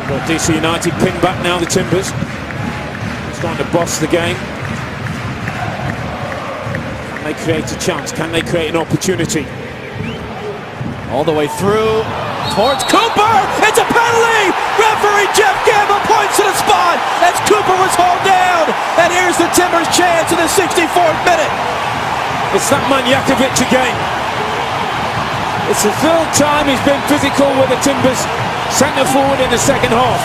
Got DC United pinned back now, the Timbers. Starting to boss the game. Can they create a chance? Can they create an opportunity? All the way through towards Cooper. It's a penalty. Referee Jeff Gamble points to the spot as Cooper was hauled down. And here's the Timbers' chance in the 64th minute. It's that man Jakovic again. It's the third time he's been physical with the Timbers centre forward in the second half.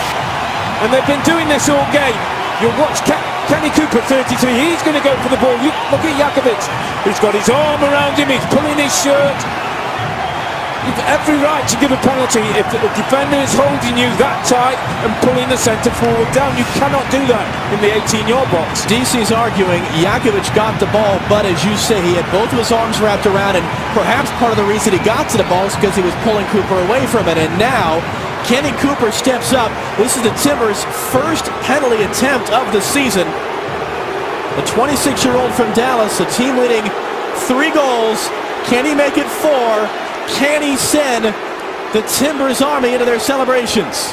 And they've been doing this all game. You'll watch Kenny Cooper, 33, he's going to go for the ball. Look at Jakovic. He's got his arm around him, he's pulling his shirt. You've every right to give a penalty if the defender is holding you that tight and pulling the centre forward down. You cannot do that in the 18-yard box. DC's arguing Jakovic got the ball, but as you say, he had both of his arms wrapped around, and perhaps part of the reason he got to the ball is because he was pulling Cooper away from it. And now Kenny Cooper steps up. This is the Timbers' first penalty attempt of the season. The 26-year-old from Dallas, a team leading 3 goals. Can he make it 4? Can he send the Timbers Army into their celebrations?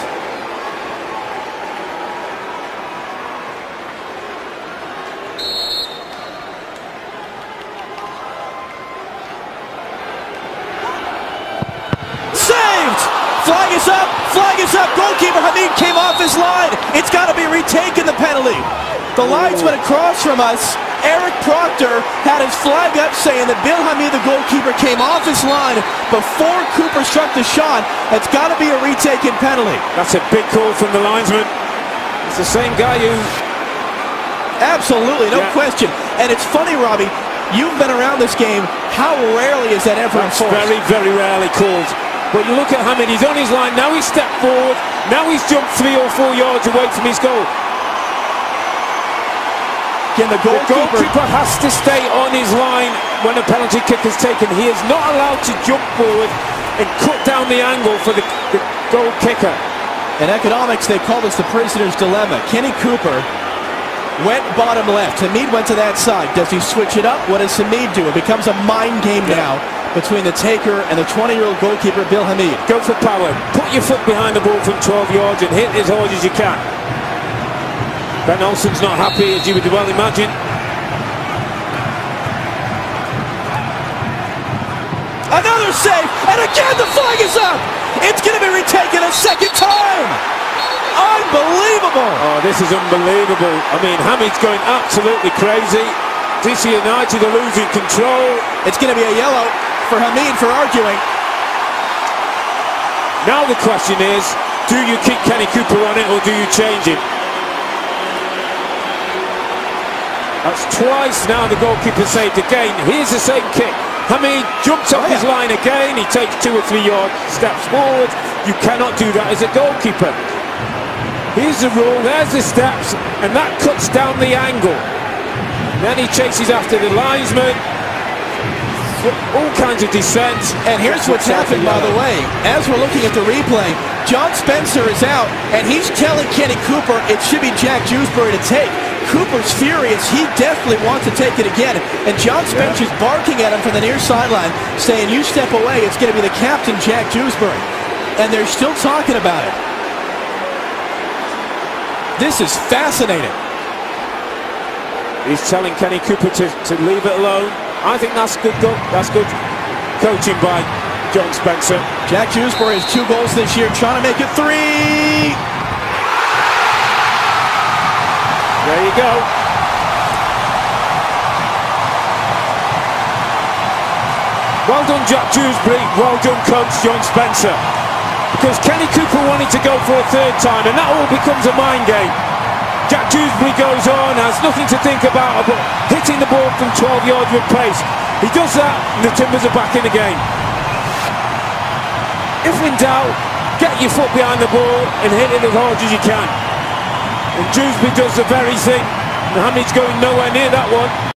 Saved! Flag is up! Flag is up! Goalkeeper Hamid came off his line. It's got to be retaken, the penalty. The linesman across from us, Eric Proctor, had his flag up saying that Bill Hamid, the goalkeeper, came off his line before Cooper struck the shot. It's got to be a retaken penalty. That's a big call from the linesman. It's the same guy who... Absolutely, no question. And it's funny, Robbie, you've been around this game. How rarely is that ever enforced? Very, very rarely called. But you look at Hamid, he's on his line. Now he's stepped forward. Now he's jumped 3 or 4 yards away from his goal. Again, the goalkeeper has to stay on his line when a penalty kick is taken. He is not allowed to jump forward and cut down the angle for the goal kicker. In economics, they call this the prisoner's dilemma. Kenny Cooper went bottom left. Hamid went to that side. Does he switch it up? What does Hamid do? It becomes a mind game now between the taker and the 20-year-old goalkeeper, Bill Hamid. Go for power. Put your foot behind the ball from 12 yards and hit as hard as you can. Ben Olsen's not happy, as you would well imagine. Another save, and again the flag is up! It's going to be retaken a second time! Unbelievable! Oh, this is unbelievable. I mean, Hamid's going absolutely crazy. DC United are losing control. It's going to be a yellow for Hamid for arguing. Now the question is, do you keep Kenny Cooper on it or do you change him? That's twice now the goalkeeper saved again. Here's the same kick. Hamid jumps off his line again. He takes 2 or 3 yard steps forward. You cannot do that as a goalkeeper. Here's the rule. There's the steps. And that cuts down the angle. Then he chases after the linesman. All kinds of descent. And here's what's happened, by the way. As we're looking at the replay, John Spencer is out, and he's telling Kenny Cooper it should be Jack Dewsbury to take. Cooper's furious. He definitely wants to take it again. And John Spencer's barking at him from the near sideline, saying, you step away, it's going to be the captain, Jack Dewsbury. And they're still talking about it. This is fascinating. He's telling Kenny Cooper to leave it alone. I think that's good. That's good coaching by John Spencer. Jack Dewsbury has 2 goals this year, trying to make it 3. There you go. Well done, Jack Dewsbury. Well done, coach John Spencer. Because Kenny Cooper wanted to go for a 3rd time, and that all becomes a mind game. Jack Dewsbury goes on, has nothing to think about but hitting the ball from 12 yards with pace. He does that, and the Timbers are back in the game. If in doubt, get your foot behind the ball and hit it as hard as you can. And Dewsbury does the very thing. Hamid's going nowhere near that one.